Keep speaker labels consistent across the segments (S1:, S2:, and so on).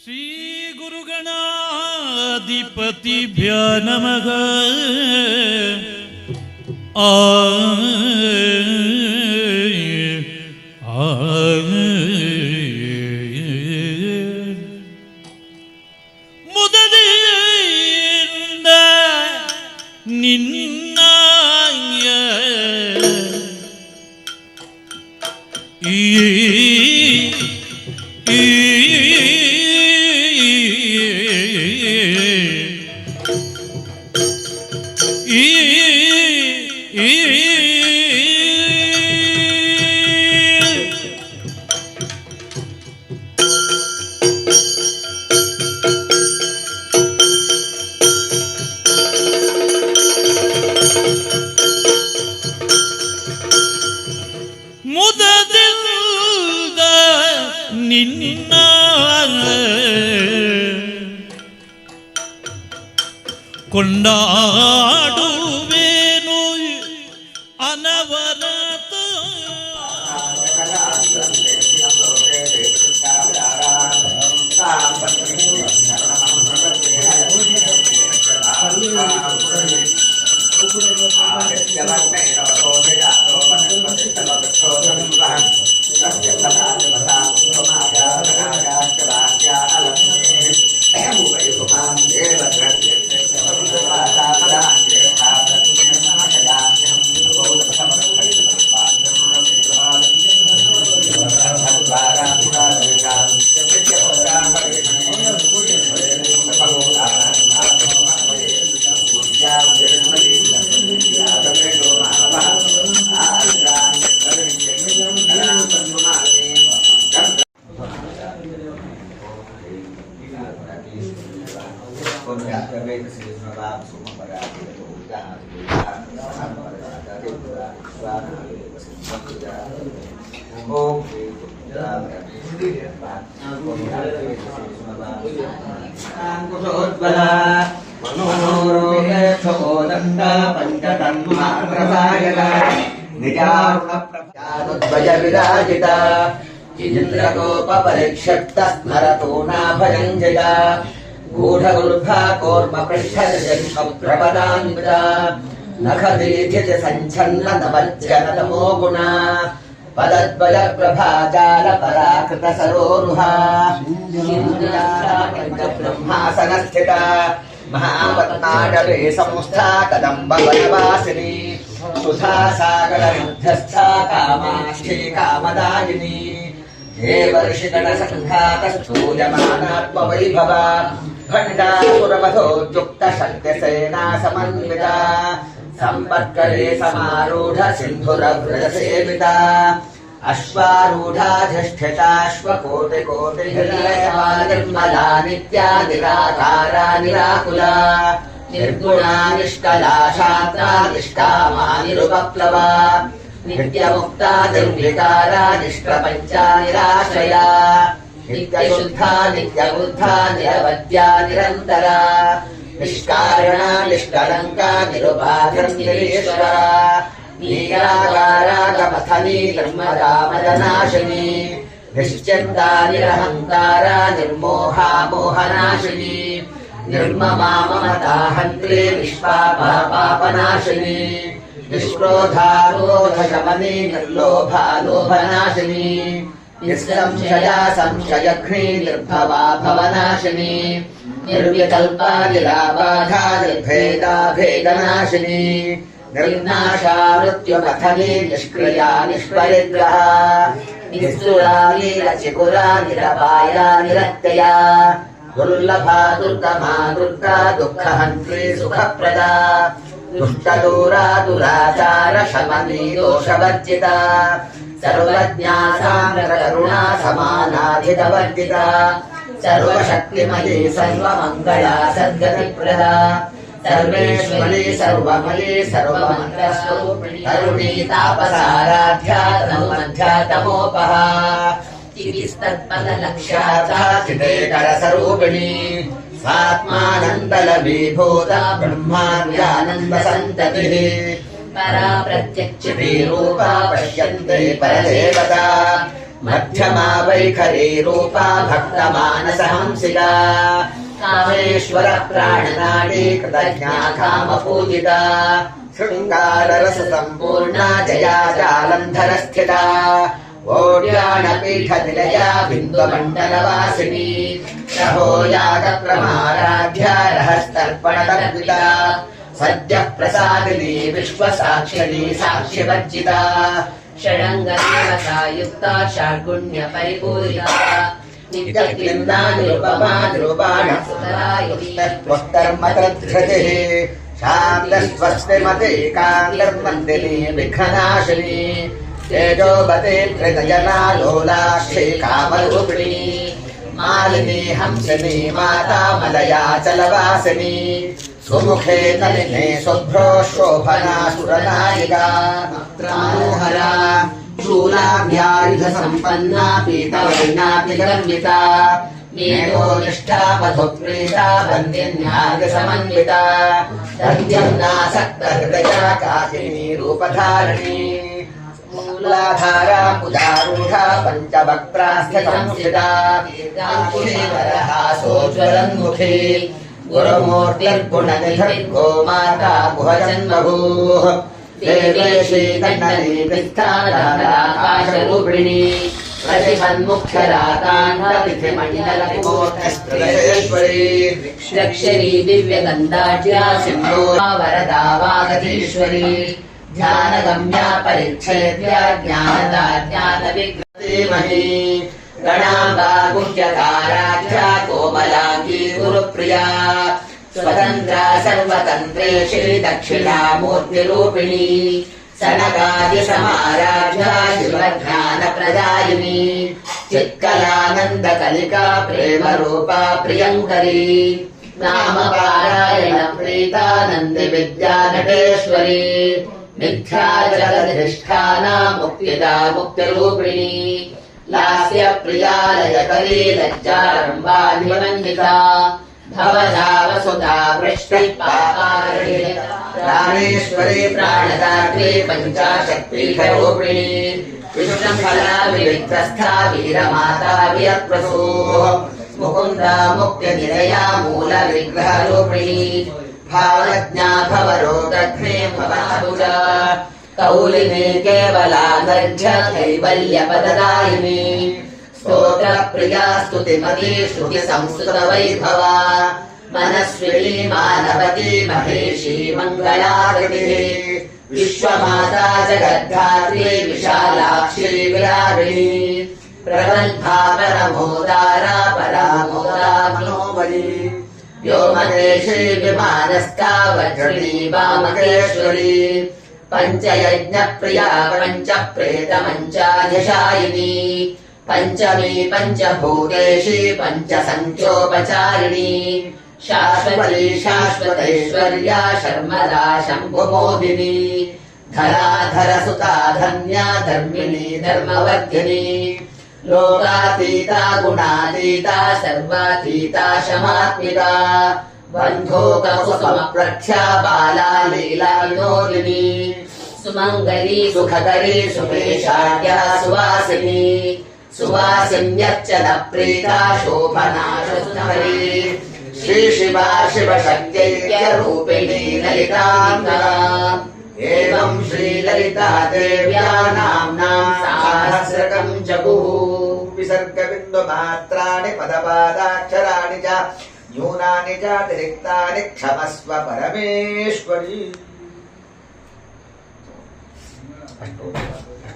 S1: ಶ್ರೀ ಗುರುಗಣಾಧಿಪತಿಭ್ಯೋ ನಮಃ. ಮುದದಿಂದ ನಿನ್ನ ಮುದದಿಂದ ನಿನ್ನ ಕೊಂಡಾಡುವೇನು ಅನವರತ.
S2: विराजिता इंद्रगोप परिक्षिप्त स्मरतो नाभयञ्जया गूढगुर्भा कौर्म पृष्ठप्रपदान्विता नखदीर्घित सञ्छन्न नवज्जन तमो गुणा पदद्वय प्रभाजाल पराकृत सरोरुहा ब्रह्मासन स्थिता महावत्नाडले संस्था कदम्ब वनवासिनी सुधा सागर मध्यस्था कामाक्षी कामदायिनी देवर्षिगण संघात स्तूयमानात्मवैभवा खण्डासुरवधोद्युक्त शक्तिसेना समन्विता संपत्करे समारूढ सिन्धुरव्रजसेविता अश्वारूढाधिष्ठिताश्वकोटिकोटिहृदया निर्मला नित्या निराकारा निराकुला निर्गुणा निष्कला शान्ता निष्कामा निरुपप्लवा नित्यमुक्ता निर्विकारा निष्प्रपञ्चा निराश्रया नित्यशुद्धा नित्यबुद्धा निरवद्या निरन्तरा निष्कारणा निष्कलङ्का निरुपाधिर्निरीश्वरा नीरागारागमथनी निर्मदा मदनाशिनी निश्चिन्ता निरहङ्कारा निर्मोहा मोहनाशिनी निर्ममा ममता हन्त्री विश्वापा पापनाशिनी निष्क्रोधा क्रोधशमनी निर्लोभा लोभनाशिनी निःसंशया संशयघ्नी निर्भवा भवनाशिनी निर्विकल्पा निराबाधा निर्भेदा भेदनाशिनी निर्नाशा मृत्युपथनी निष्क्रिया निष्परिग्रहा निःसुरा नीलचिकुरा निरपाया निरत्यया दुर्लभा दुर्गमा दुर्गा दुःखहन्त्री सुखप्रदा दुष्टदूरा दुराचार शमनी दोषवर्जिता सर्वज्ञा साम्रकरुणा समानाधितवर्जिता सर्वशक्तिमयी सर्वमङ्गला सद्गतिप्रदा सर्वेश्वरी सर्वमयी सर्वमन्त्रस्वरूपिणी करुणी तापसाराध्या तमोध्यातमोपहा चितिस्तत्पदलक्ष्याता चितेकरस्वरूपिणी स्वात्मानन्दलभीभूता ब्रह्माद्यानन्दसन्ततिः परा प्रत्यक्षिती रूपा पश्यन्ते परदेवता मध्यमा वैखरी रूपा भक्तमानसहंसिका कामेश्वर प्राणनाडी कृतज्ञा कामपूजिता शृङ्गाररस सम्पूर्णा जया जालन्धरस्थिता ओड्याणपीठनिलया बिन्दुमण्डलवासिनी रहो यागप्रमाराध्या रहस्तर्पणतर्पिता सद्यः प्रसादिनी विश्वसाक्षिणी साक्षिवर्जिता
S3: षडङ्गदेवता युक्ता षड्गुण्यपरिपूरिता
S2: नित्यक्लिन्दा निरुपमा निरुपाणस्तुतरायित्वस्तर्मतद्धृतिः शान्तस्वस्तिमते कान्तर्मन्दिनी विघ्ननाशिनी तेजोबते धृतजना लोलाक्षी कामरूपिणी मालिनी हंसिनी माता मलया चलवासिनी सुमुखे नलिने शुभ्रो शोभना सुरनायिका मनोहरा शूलाभ्यायुध सम्पन्ना पीतवर्णाभिगर्विता मेघोनिष्ठा मधुप्रीता वन्द्यन्यागसमन्विता दद्यन्नासक्तहृदया काकिनी रूपधारिणी मूलाधारा उदारूढा पञ्चवक्त्रास्थितंस्थिता सोज्वलन्मुखी गुरुमूर्तिर्गुणनिधिर्गो माता गुहजन्मभूः देवेशी दण्डनी पृष्ठाकाशरूपिणी प्रतिमन्मुख्यराकाण्डतिथिमण्डलविमोक्षेश्वरी
S3: रक्षरी दिव्यगन्धाढ्या सिन्धो वरदा वागधीश्वरी ध्यानगम्या परिच्छेद्या ज्ञानदा ज्ञानविग्रहीमहि गणाम्बा गुह्यकाराख्या कोमलाङ्गी गुरुप्रिया स्वतन्त्रा सर्वतन्त्रेषु दक्षिणा मूर्तिरूपिणी सनकादिसमाराध्या शिवज्ञानप्रदायिनी चित्कलानन्दकलिका प्रेमरूपा प्रियङ्करी नामपारायण प्रीतानन्दविद्या नटेश्वरी मिथ्याजलधिष्ठाना मुक्तिदा मुक्तिरूपिणी लास्यप्रियालयकरी लज्जारम्भाधिवन्दिता भवधावसुधा वृष्टिपाकारणेश्वरी प्राणदात्री पञ्चाशत्पीठरूपिणी विष्णुफला विविक्तस्था वीरमाता वियत्प्रसूः मुकुन्दा मुक्तिनिलया मूलविग्रहरूपिणी भावज्ञा भवरोदघ्ने भवभुजा कौलिनी केवलानर्घ्य कैवल्यपददायिनी स्तोत्रप्रिया स्तुतिमती श्रुतिसंस्तुतवैभवा मनस्विनी मानवती महेशी मङ्गलाकृतिः विश्वमाता जगद्धात्री विशालाक्षी विरागिणी प्रगल्भा परमोदारा परामोदा मनोमयी व्योमदेशे विमानस्था वज्रिणी वामकेश्वरी पञ्चयज्ञप्रिया पञ्चप्रेतमञ्चाधिशायिनी पञ्चमी पञ्चभूतेशी पञ्चसङ्ख्योपचारिणी शाश्वती शाश्वतैश्वर्या शर्मदा शम्भुमोदिनी धराधरसुता धन्या धर्मिणी धर्मवर्धिनी लोकातीता गुणातीता सर्वातीता शमात्मिका बन्धोककुसुमप्रख्या बाला लीला विनोदिनी सुमङ्गली सुखकरी सुमेशाढ्या सुवासिनी सुवासिन्यर्चन प्रीता शोभना सुन्दरी श्रीशिवा शिवशक्त्यैक्यरूपिणी ललिताङ्गा एवं श्रीललिता देव्या नाम्नां सहस्रकं जगुः विसर्गबिन्दुमात्राणि पदपादाक्षराणि च न्यूनानि चातिरिक्तानि क्षमस्व परमेश्वरी।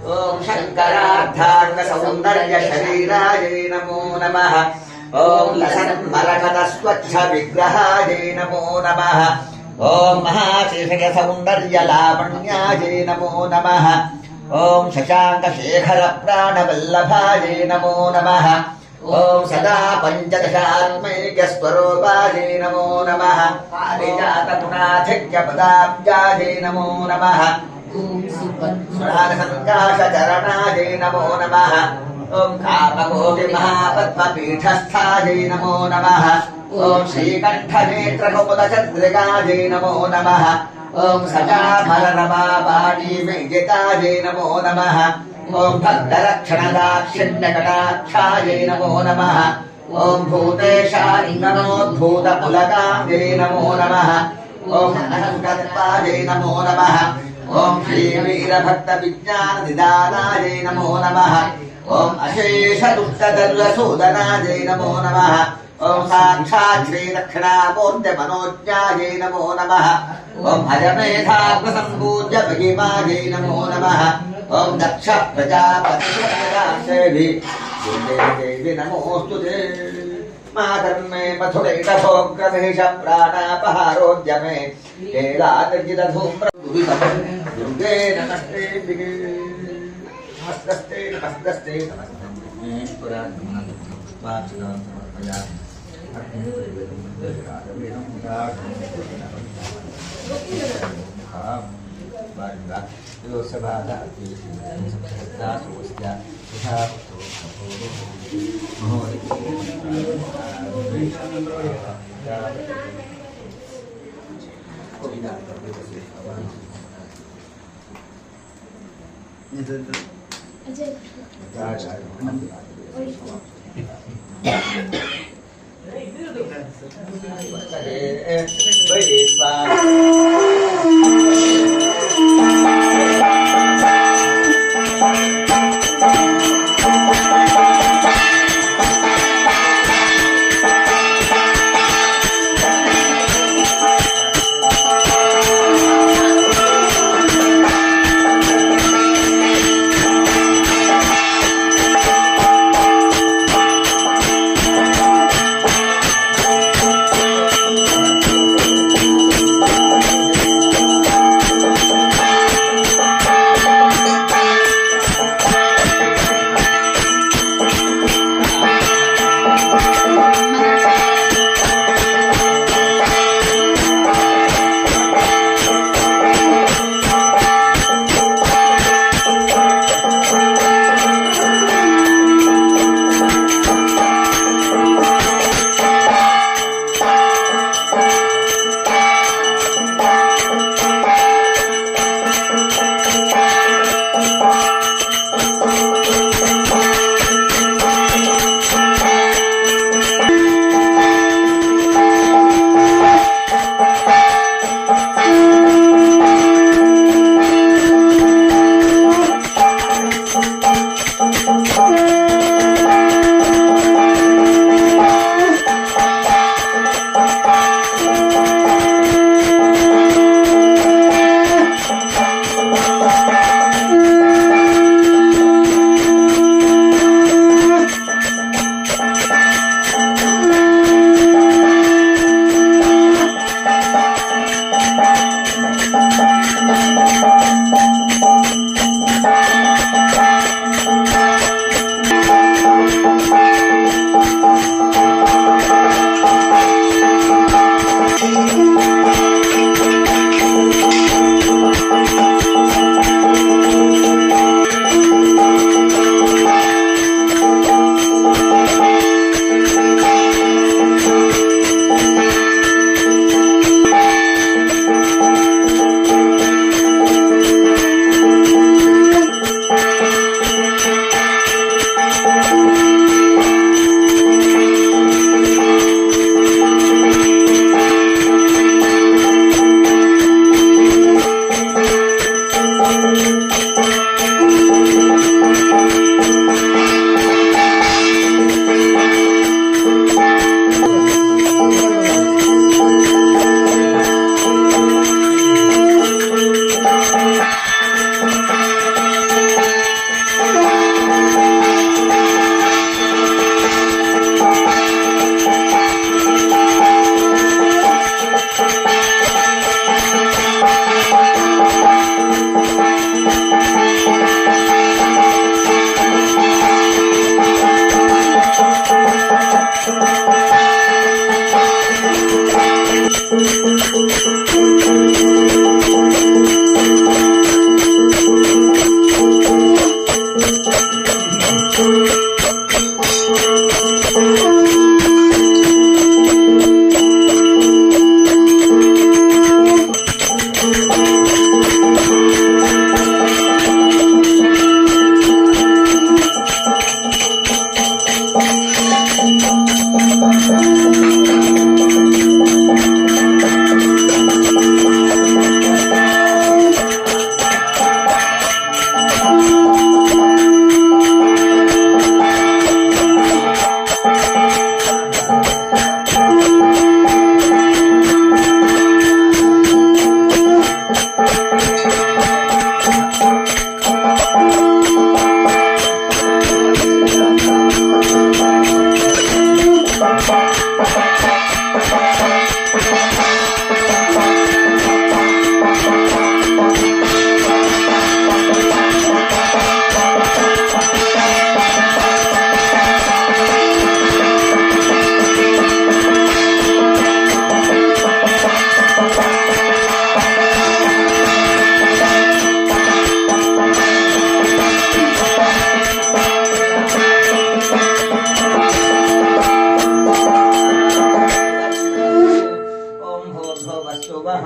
S3: ॐ शङ्करार्धाङ्गसौन्दर्यशरीरायै नमो नमः। ॐ लसन्मरकतस्वच्छविग्रहायै नमो नमः। ॐ महाशेषसौन्दर्यलावण्यायै नमो नमः। ॐ शशाङ्कशेखरप्राणवल्लभायै नमो नमः। ॐ सदा पञ्चदशात्मैक्यस्वरूपायै नमो नमः। पारिजातगुणाधिक्यपदाब्जायै नमो नमः। सुरासङ्काशचरणायै नमो नमः। ॐ कामकोटिमहापद्मपीठस्थायै नमो नमः। ॐ श्रीकण्ठनेत्रकौमुदचन्द्रिकायै नमो नमः। ॐ सचामलरमापाणिमेजितायै नमो नमः।
S2: ఓం భక్తరక్షణదాక్షిణ్యకటాక్షాయై నమో నమః ఓం భూతేశాలింగనోద్భూతపులకాంగై నమో నమః ఓం అనంతత్వాయై నమో నమః ఓం శ్రీ వీరభక్త విజ్ఞాన నిదానాయై నమో నమః ఓం అశేష దుష్టదర్వసూదనాయై నమో నమః ఓం సాక్షాత్ శ్రీ దక్షిణామూర్తి మనోజ్ఞాయై నమో నమః ఓం హయమేధాగ్ర సంపూజ్య మహిమాయై నమో నమః ఓం దక్ష ప్రజాపతి దేవి నమోస్తుతే మాధర్మే మధురైక భోగ్రమేష ప్రాణాపహారోద్యమే ఏలాదర్జిత ధూమ్ర దుర్గే నమస్తే నమస్తే నమస్తే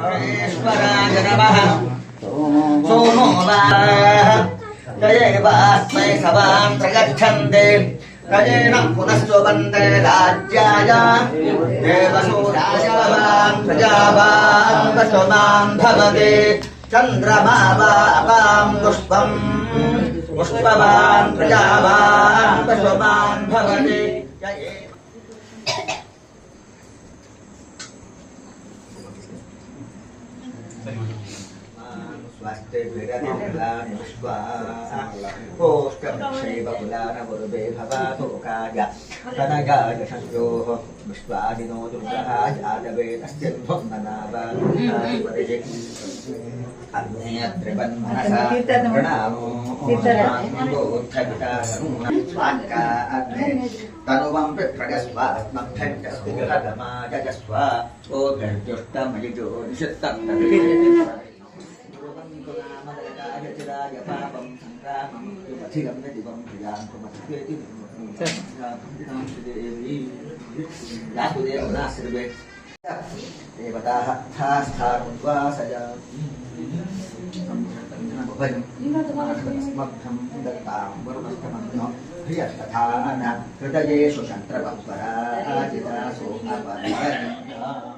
S2: महेश्वराय नमः सोमो तयैवास्मै सवान् प्रगच्छन्ते तयेन पुनस्त्वन्ते राज्याय देवसूराय भवान् प्रजावान् वसुमान् भवते चन्द्रमा वा अपां पुष्पम् पुष्पवान् प्रजावान् वसुमान् भवते स्वास्थ्य विरतिलानि विश्वा कोष्ठक्षैव कुलानवरुभे भवातो काय तनयाय शस्योः विश्वादिनो दुर्गः जातवेदस्यध्वं मनावादिपरिजे अन्यत्रिवन्मनसा प्रणामो स्वाङ्का अग्ने तनुवं विप्रगस्वात्मभ्यन्तस्तिगतमाजस्व ओभिर्जुष्टमयिजो निषित्तं राजराज पापं संग्रामं युपथिगं दिवं प्रियां कुमथेति यासुदेवनाश्रिवे देवताः स्थास्थानुद्वासयामि स्मग्धं दत्तां वरुणस्तमग्नो ह्रियस्तथा न हृदयेषु शन्त्रवत्पराजितासो अपरिहरन्ता